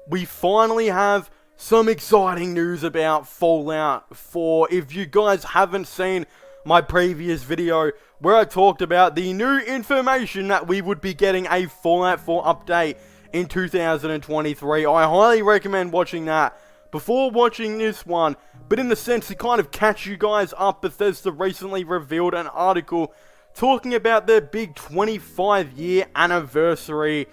we finally have some exciting news about Fallout 4. If you guys haven't seen my previous video where I talked about the new information that we would be getting a Fallout 4 update in 2023, I highly recommend watching that before watching this one. But in the sense to kind of catch you guys up, Bethesda recently revealed an article talking about their big 25-year anniversary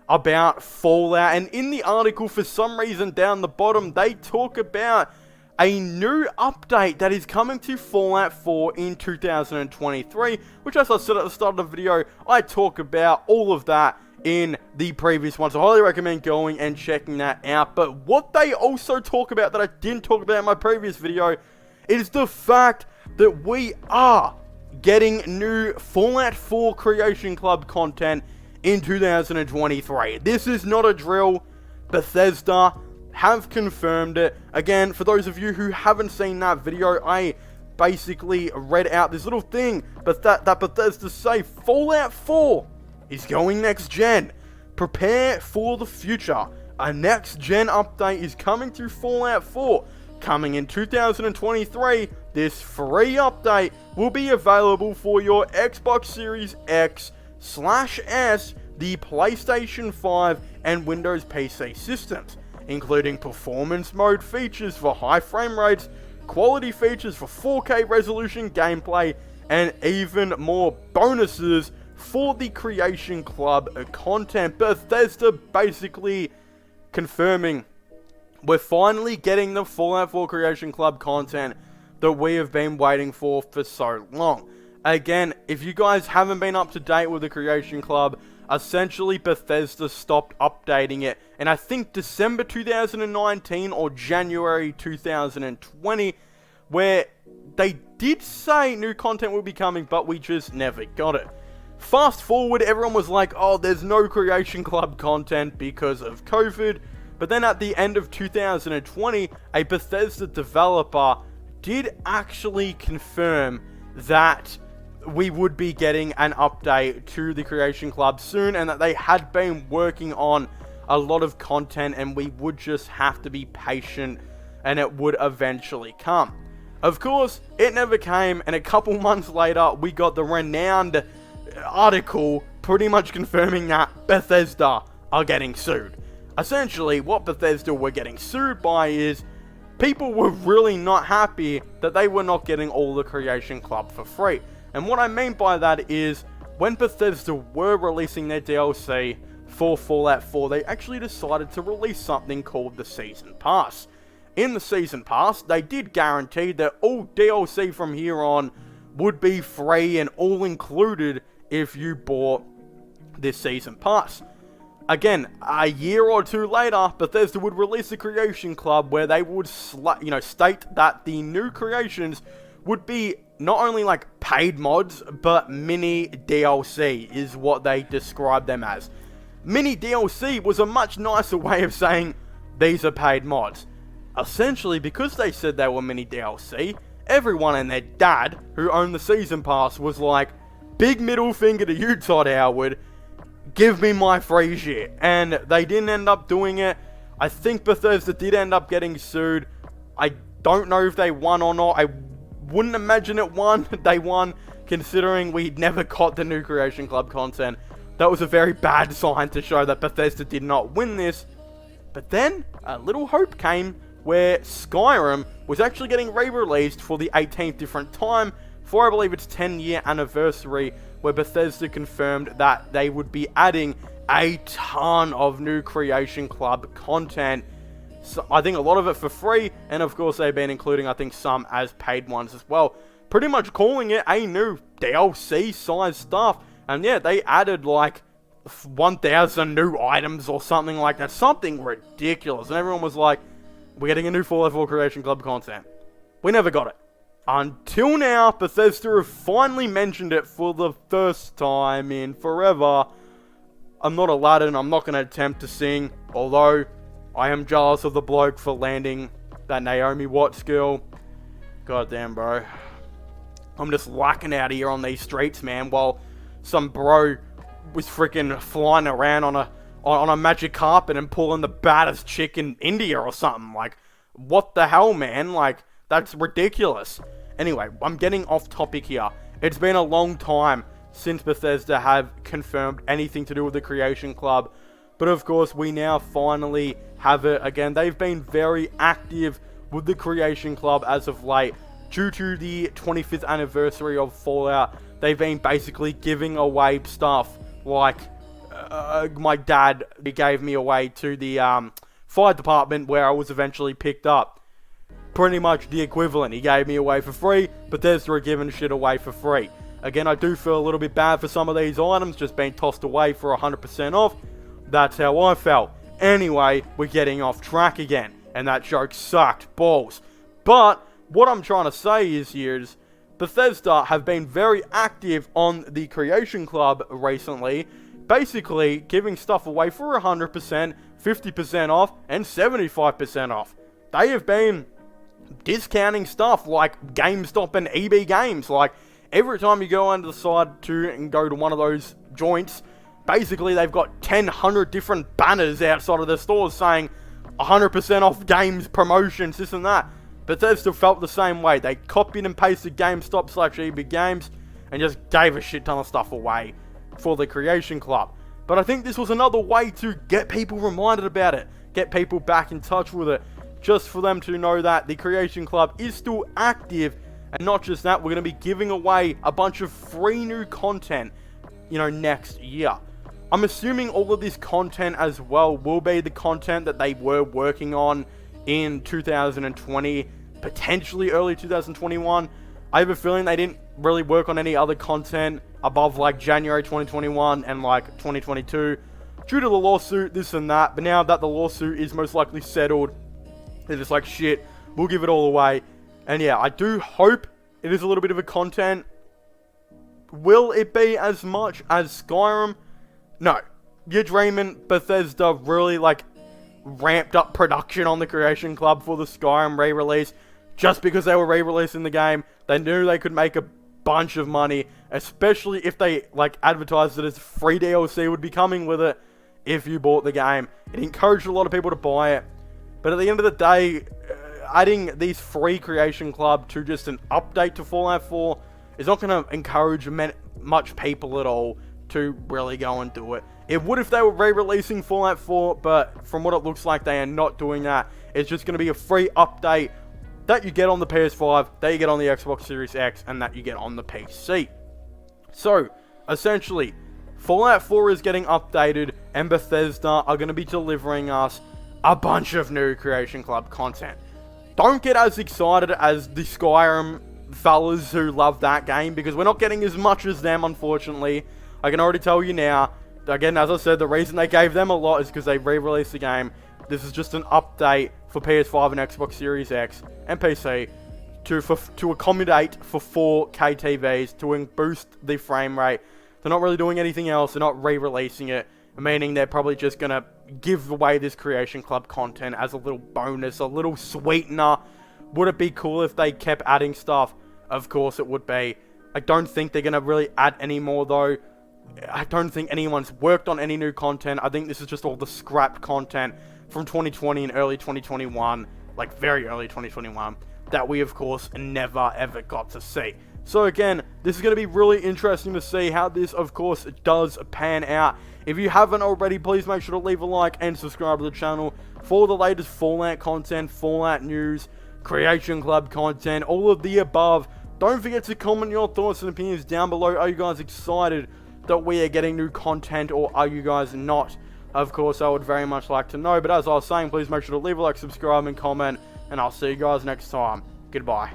about Fallout. And in the article, for some reason down the bottom, they talk about a new update that is coming to Fallout 4 in 2023, which, as I said at the start of the video, I talk about all of that in the previous one, so I highly recommend going and checking that out. But what they also talk about that I didn't talk about in my previous video is the fact that we are getting new Fallout 4 Creation Club content in 2023. This is not a drill. Bethesda have confirmed it. Again, for those of you who haven't seen that video, I basically read out this little thing that Bethesda say Fallout 4 is going next gen. Prepare for the future. A next gen update is coming to Fallout 4. Coming in 2023, this free update will be available for your Xbox Series X/S, the PlayStation 5, and Windows PC systems, including performance mode features for high frame rates, quality features for 4K resolution gameplay, and even more bonuses for the Creation Club content. Bethesda basically confirming we're finally getting the Fallout 4 Creation Club content that we have been waiting for so long. Again, if you guys haven't been up to date with the Creation Club, essentially Bethesda stopped updating it in I think December 2019 or January 2020, where they did say new content will be coming, but we just never got it. Fast forward, everyone was like, oh, there's no Creation Club content because of COVID. But then at the end of 2020, a Bethesda developer did actually confirm that we would be getting an update to the Creation Club soon, and that they had been working on a lot of content, and we would just have to be patient, and it would eventually come. Of course, it never came, and a couple months later, we got the renowned article pretty much confirming that Bethesda are getting sued. Essentially, what Bethesda were getting sued by is people were really not happy that they were not getting all the Creation Club for free. And what I mean by that is, when Bethesda were releasing their DLC for Fallout 4, they actually decided to release something called the Season Pass. In the Season Pass, they did guarantee that all DLC from here on would be free and all included if you bought this Season Pass. Again, a year or two later, Bethesda would release a Creation Club where they would state that the new creations would be not only like paid mods, but mini DLC is what they described them as. Mini DLC was a much nicer way of saying these are paid mods. Essentially, because they said they were mini DLC, everyone and their dad who owned the Season Pass was like, big middle finger to you, Todd Howard, give me my free shit. And they didn't end up doing it. I think Bethesda did end up getting sued. I don't know if they won or not. I wouldn't imagine they won, considering we never got the new Creation Club content. That was a very bad sign to show that Bethesda did not win this. But then, a little hope came where Skyrim was actually getting re-released for the 18th different time for, I believe, its 10-year anniversary, where Bethesda confirmed that they would be adding a ton of new Creation Club content. So I think a lot of it for free, and of course they've been including, I think, some as paid ones as well. Pretty much calling it a new DLC size stuff. And yeah, they added like 1,000 new items or something like that. Something ridiculous. And everyone was like, we're getting a new Fallout 4 Creation Club content. We never got it. Until now, Bethesda have finally mentioned it for the first time in forever. I'm not Aladdin, I'm not going to attempt to sing, although I am jealous of the bloke for landing that Naomi Watts girl. God damn, bro. I'm just lacking out here on these streets, man, while some bro was freaking flying around on a magic carpet and pulling the baddest chick in India or something. Like, what the hell, man? Like, that's ridiculous. Anyway, I'm getting off topic here. It's been a long time since Bethesda have confirmed anything to do with the Creation Club. But of course, we now finally have it again. They've been very active with the Creation Club as of late. Due to the 25th anniversary of Fallout, they've been basically giving away stuff like my dad gave me away to the fire department where I was eventually picked up. Pretty much the equivalent. He gave me away for free. Bethesda are giving shit away for free. Again, I do feel a little bit bad for some of these items just being tossed away for 100% off. That's how I felt. Anyway, we're getting off track again. And that joke sucked balls. But what I'm trying to say is Bethesda have been very active on the Creation Club recently. Basically, giving stuff away for 100%, 50% off, and 75% off. They have been discounting stuff like GameStop and EB Games. Like, every time you go onto the side and go to one of those joints, basically they've got 100 different banners outside of their stores saying 100% off games, promotions, this and that. Bethesda felt the same way. They copied and pasted GameStop/EB Games and just gave a shit ton of stuff away for the Creation Club. But I think this was another way to get people reminded about it, get people back in touch with it, just for them to know that the Creation Club is still active. And not just that, we're going to be giving away a bunch of free new content, next year. I'm assuming all of this content as well will be the content that they were working on in 2020, potentially early 2021. I have a feeling they didn't really work on any other content above like January 2021 and like 2022 due to the lawsuit, this and that. But now that the lawsuit is most likely settled, they're just like, shit, we'll give it all away. And yeah, I do hope it is a little bit of a content. Will it be as much as Skyrim? No. You're dreaming. Bethesda really ramped up production on the Creation Club for the Skyrim re-release. Just because they were re-releasing the game, they knew they could make a bunch of money, especially if they advertised it as free DLC would be coming with it if you bought the game. It encouraged a lot of people to buy it. But at the end of the day, adding these free Creation Club to just an update to Fallout 4 is not going to encourage much people at all to really go and do it. It would if they were re-releasing Fallout 4, but from what it looks like, they are not doing that. It's just going to be a free update that you get on the PS5, that you get on the Xbox Series X, and that you get on the PC. So, essentially, Fallout 4 is getting updated, and Bethesda are going to be delivering us a bunch of new Creation Club content. Don't get as excited as the Skyrim fellas who love that game, because we're not getting as much as them, unfortunately. I can already tell you now. Again, as I said, the reason they gave them a lot is because they re-released the game. This is just an update for PS5 and Xbox Series X and PC to accommodate for 4K TVs, to boost the frame rate. They're not really doing anything else. They're not re-releasing it, meaning they're probably just going to give away this Creation Club content as a little bonus, a little sweetener. Would it be cool if they kept adding stuff? Of course it would be. I don't think they're going to really add any more though. I don't think anyone's worked on any new content. I think this is just all the scrapped content from 2020 and early 2021, very early 2021, that we of course never ever got to see. So again, this is going to be really interesting to see how this of course does pan out. If you haven't already, please make sure to leave a like and subscribe to the channel for the latest Fallout content, Fallout news, Creation Club content, all of the above. Don't forget to comment your thoughts and opinions down below. Are you guys excited that we are getting new content, or are you guys not? Of course, I would very much like to know. But as I was saying, please make sure to leave a like, subscribe, and comment. And I'll see you guys next time. Goodbye.